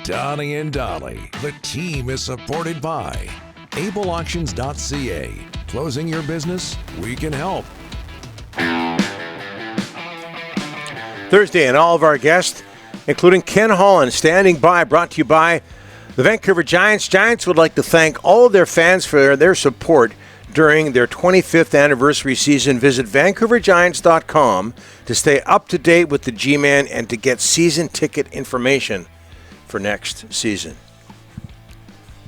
Donnie and Dolly. The team is supported by ableauctions.ca. Closing your business? We can help. Thursday, and all of our guests, including Ken Holland, standing by, brought to you by the Vancouver Giants. Giants would like to thank all of their fans for their support during their 25th anniversary season. Visit vancouvergiants.com to stay up to date with the G-Man and to get season ticket information for next season.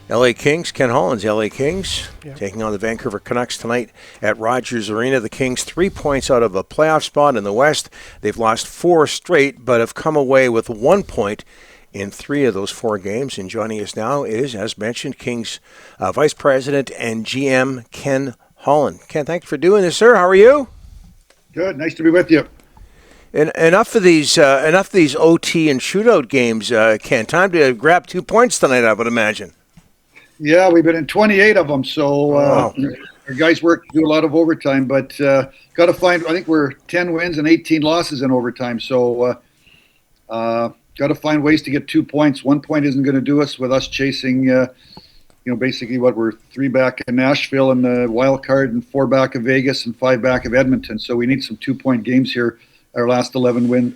LA Kings, Ken Holland's LA Kings, taking on the Vancouver Canucks tonight at Rogers Arena. The Kings 3 points out of a playoff spot in the West. They've lost 4 straight, but have come away with 1 point in 3 of those 4 games. And joining us now is, as mentioned, Kings Vice President and GM Ken Holland. Ken, thank you for doing this, sir. How are you? Good. Nice to be with you. And enough of these OT and shootout games, Ken. Time to grab 2 points tonight, I would imagine. Yeah, we've been in 28 of them, so our guys do a lot of overtime, but got to find, I think we're 10 wins and 18 losses in overtime, so got to find ways to get 2 points. 1 point isn't going to do us with us chasing, basically what we're 3 back in Nashville and the wild card and 4 back of Vegas and 5 back of Edmonton, so we need some 2-point games here, our last 11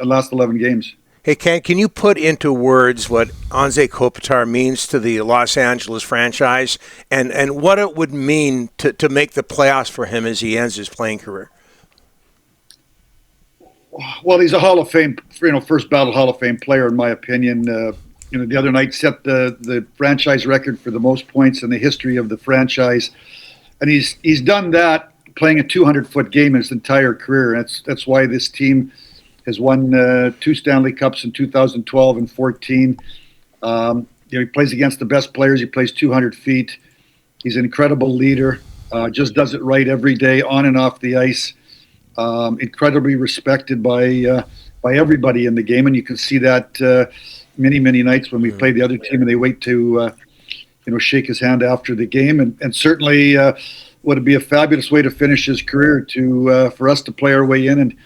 games. Hey, Ken, can you put into words what Anze Kopitar means to the Los Angeles franchise and what it would mean to make the playoffs for him as he ends his playing career? Well, he's a Hall of Fame, first ballot Hall of Fame player, in my opinion. The other night set the franchise record for the most points in the history of the franchise. And he's done that playing a 200-foot game his entire career. That's why this team has won 2 Stanley Cups in 2012 and 14. He plays against the best players. He plays 200 feet. He's an incredible leader. Just does it right every day, on and off the ice. Incredibly respected by everybody in the game, and you can see that many nights when we play the other team and they wait to shake his hand after the game. And certainly would it be a fabulous way to finish his career for us to play our way in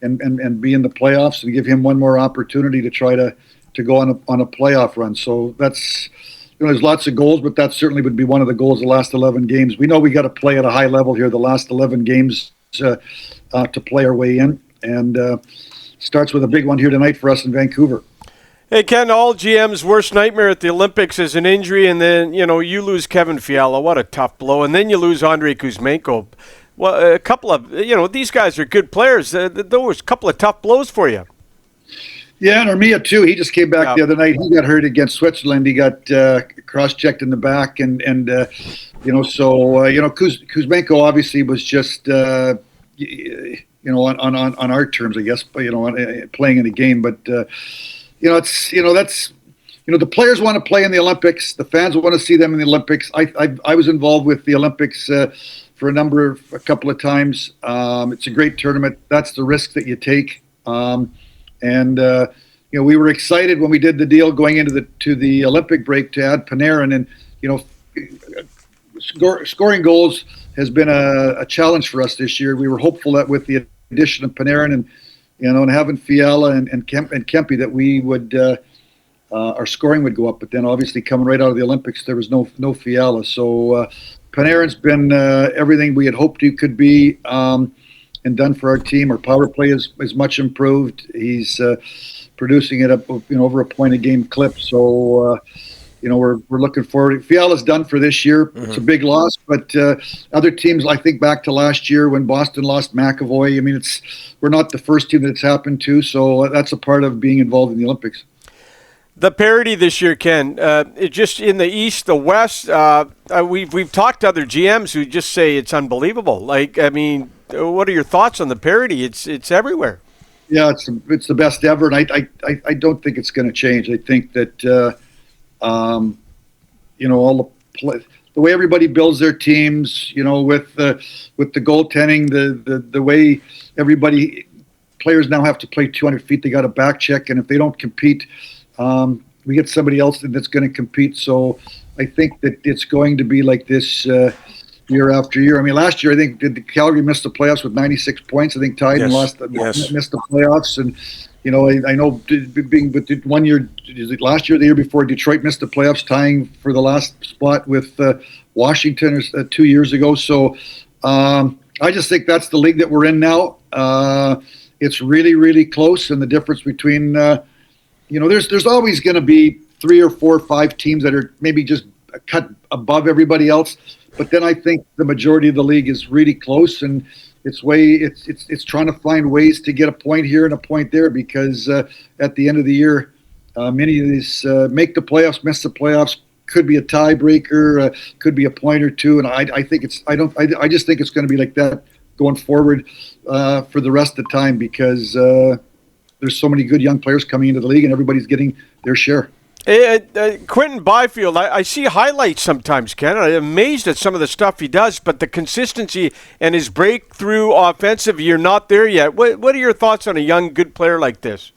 and be in the playoffs and give him one more opportunity to try to go on a playoff run. So that's, there's lots of goals, but that certainly would be one of the goals the last 11 games. We know we got to play at a high level here the last 11 games to play our way in, and starts with a big one here tonight for us in Vancouver. Hey, Ken, all GM's worst nightmare at the Olympics is an injury, and then, you lose Kevin Fiala. What a tough blow. And then you lose Andrei Kuzmenko. Well, a couple of, these guys are good players. Those couple of tough blows for you. Yeah, and Armia, too. He just came back the other night. He got hurt against Switzerland. He got cross-checked in the back. Kuzmenko obviously was just, on our terms, I guess, playing in the game. But, the players want to play in the Olympics. The fans want to see them in the Olympics. I was involved with the Olympics for a couple of times. It's a great tournament. That's the risk that you take. We were excited when we did the deal going into the Olympic break to add Panarin, and scoring goals has been a challenge for us this year. We were hopeful that with the addition of Panarin and having Fiala and Kempe that we would our scoring would go up. But then obviously coming right out of the Olympics, there was no Fiala. So Panarin's been everything we had hoped he could be and done for our team. Our power play is much improved. He's producing it up over a point a game clip. So we're looking forward. Fiala's done for this year. Mm-hmm. It's a big loss, but other teams, I think back to last year when Boston lost McAvoy. I mean, we're not the first team that it's happened to. So that's a part of being involved in the Olympics. The parity this year, Ken, just in the East, the West, we've talked to other GMs who just say it's unbelievable. What are your thoughts on the parity? It's everywhere. Yeah, it's the best ever, and I don't think it's going to change. I think that all the way everybody builds their teams, with the goaltending, the way players now have to play 200 feet, they got a back check, and if they don't compete. We get somebody else that's going to compete. So I think that it's going to be like this year after year. I mean, last year, I think Calgary missed the playoffs with 96 points. I think tied and lost, missed the playoffs. And, I know being with 1 year, is it last year, or the year before, Detroit missed the playoffs, tying for the last spot with Washington 2 years ago. So I just think that's the league that we're in now. It's really, really close, and the difference between, there's always going to be 3 or 4 or 5 teams that are maybe just cut above everybody else. But then I think the majority of the league is really close, and it's trying to find ways to get a point here and a point there, because at the end of the year, many of these make the playoffs, miss the playoffs, could be a tiebreaker, could be a point or two, and I just think it's going to be like that going forward for the rest of the time, because there's so many good young players coming into the league, and everybody's getting their share. Quinton Byfield, I see highlights sometimes, Ken. I'm amazed at some of the stuff he does, but the consistency and his breakthrough offensive, you're not there yet. What are your thoughts on a young, good player like this?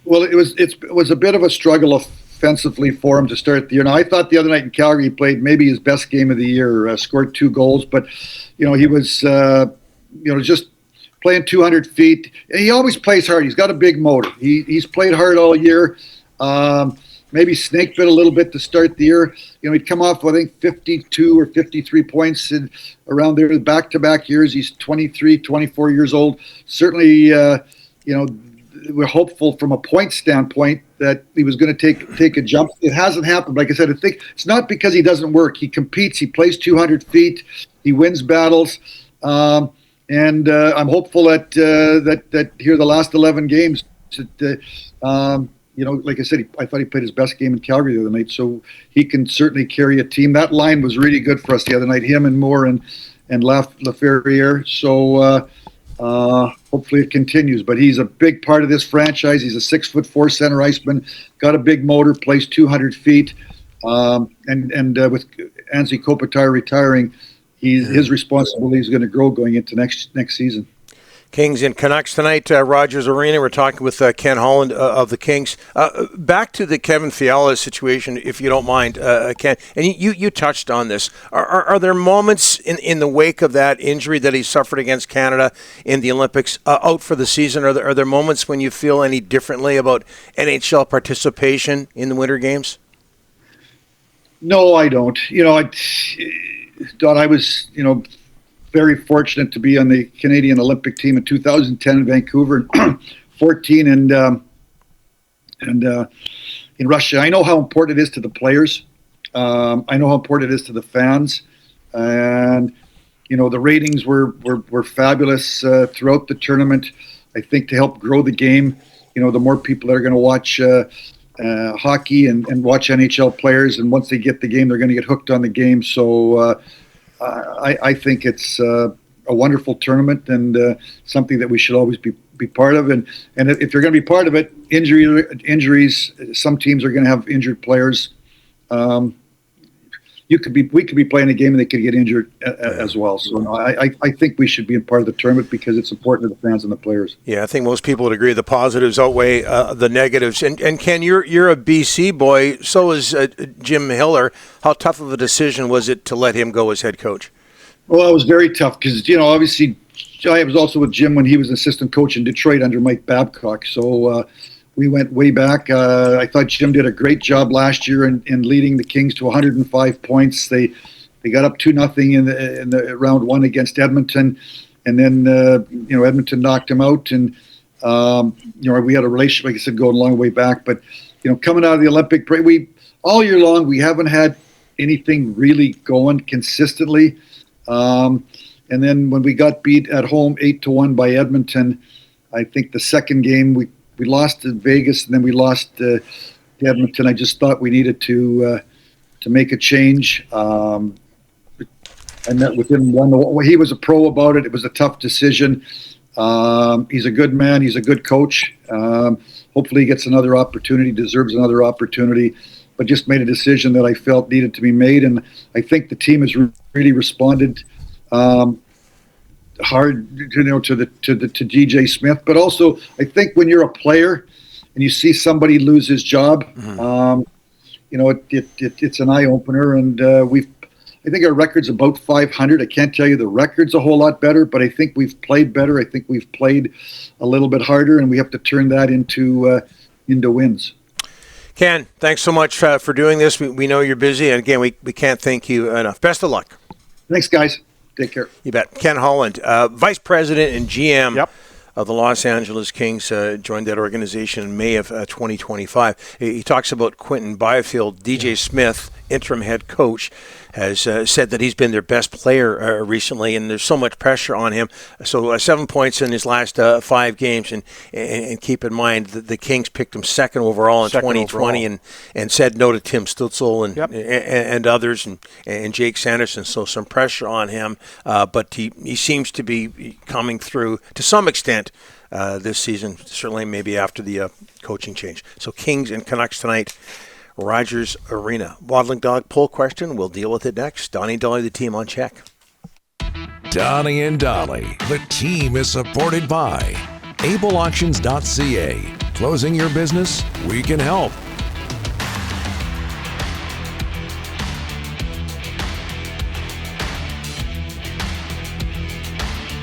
Well, it was a bit of a struggle offensively for him to start the year. Now, I thought the other night in Calgary he played maybe his best game of the year, scored 2 goals, but he was just playing 200 feet. He always plays hard. He's got a big motor. He's played hard all year. Maybe snake bit a little bit to start the year. He'd come off, I think, 52 or 53 points around there back-to-back years. He's 23, 24 years old. Certainly, we're hopeful from a point standpoint that he was going to take a jump. It hasn't happened. Like I said, I think it's not because he doesn't work. He competes. He plays 200 feet. He wins battles. And I'm hopeful that here the last 11 games, like I said, I thought he played his best game in Calgary the other night, so he can certainly carry a team. That line was really good for us the other night, him and Moore and Laferriere. So hopefully it continues. But he's a big part of this franchise. He's a 6'4" center iceman, got a big motor, plays 200 feet. And with Anze Kopitar retiring, his responsibility is going to grow going into next season. Kings and Canucks tonight, Rogers Arena. We're talking with Ken Holland of the Kings. Back to the Kevin Fiala situation, if you don't mind, Ken. And you touched on this. Are there moments in the wake of that injury that he suffered against Canada in the Olympics, out for the season? Are there moments when you feel any differently about NHL participation in the Winter Games? No, I don't. Don, I was, very fortunate to be on the Canadian Olympic team in 2010 in Vancouver, 14 and in Russia. I know how important it is to the players. I know how important it is to the fans, and the ratings were fabulous throughout the tournament. I think to help grow the game, the more people that are going to watch hockey and watch NHL players, and once they get the game, they're going to get hooked on the game. So. I think it's a wonderful tournament and something that we should always be part of. And if you're going to be part of it, injuries, some teams are going to have injured players. We could be playing a game and they could get injured as well. So no, I think we should be a part of the tournament because it's important to the fans and the players. Yeah, I think most people would agree the positives outweigh the negatives. And Ken, you're a BC boy. So is Jim Hiller. How tough of a decision was it to let him go as head coach? Well, it was very tough because obviously I was also with Jim when he was assistant coach in Detroit under Mike Babcock. So. We went way back. I thought Jim did a great job last year in leading the Kings to 105 points. They got up 2-0 in the round 1 against Edmonton, and then Edmonton knocked him out. And we had a relationship, like I said, going a long way back. But coming out of the Olympic break, we all year long we haven't had anything really going consistently. And then when we got beat at home 8-1 by Edmonton, I think the second game we lost to Vegas, and then we lost to Edmonton. I just thought we needed to make a change. I met with him. He was a pro about it. It was a tough decision. He's a good man. He's a good coach. Hopefully he gets another opportunity, deserves another opportunity, but just made a decision that I felt needed to be made. And I think the team has really responded hard, to DJ Smith, but also I think when you're a player and you see somebody lose his job, it's an eye opener. And I think our record's about 500. I can't tell you the record's a whole lot better, but I think we've played better. I think we've played a little bit harder, and we have to turn that into wins. Ken, thanks so much for doing this. We know you're busy, and again, we can't thank you enough. Best of luck. Thanks, guys. Take care. You bet. Ken Holland, Vice President and GM Yep. of the Los Angeles Kings, joined that organization in May of 2025. He talks about Quinton Byfield. DJ Smith, interim head coach, has said that he's been their best player recently, and there's so much pressure on him. So 7 points in his last 5 games, and keep in mind that the Kings picked him second overall in 2020 and said no to Tim Stutzel and others and Jake Sanderson. So some pressure on him, but he seems to be coming through to some extent this season, certainly maybe after the coaching change. So Kings and Canucks tonight, Rogers Arena. Waddling Dog poll question, we'll deal with it next. Donnie and Dolly, the team on check. Donnie and Dolly, the team is supported by AbleAuctions.ca. Closing your business? We can help.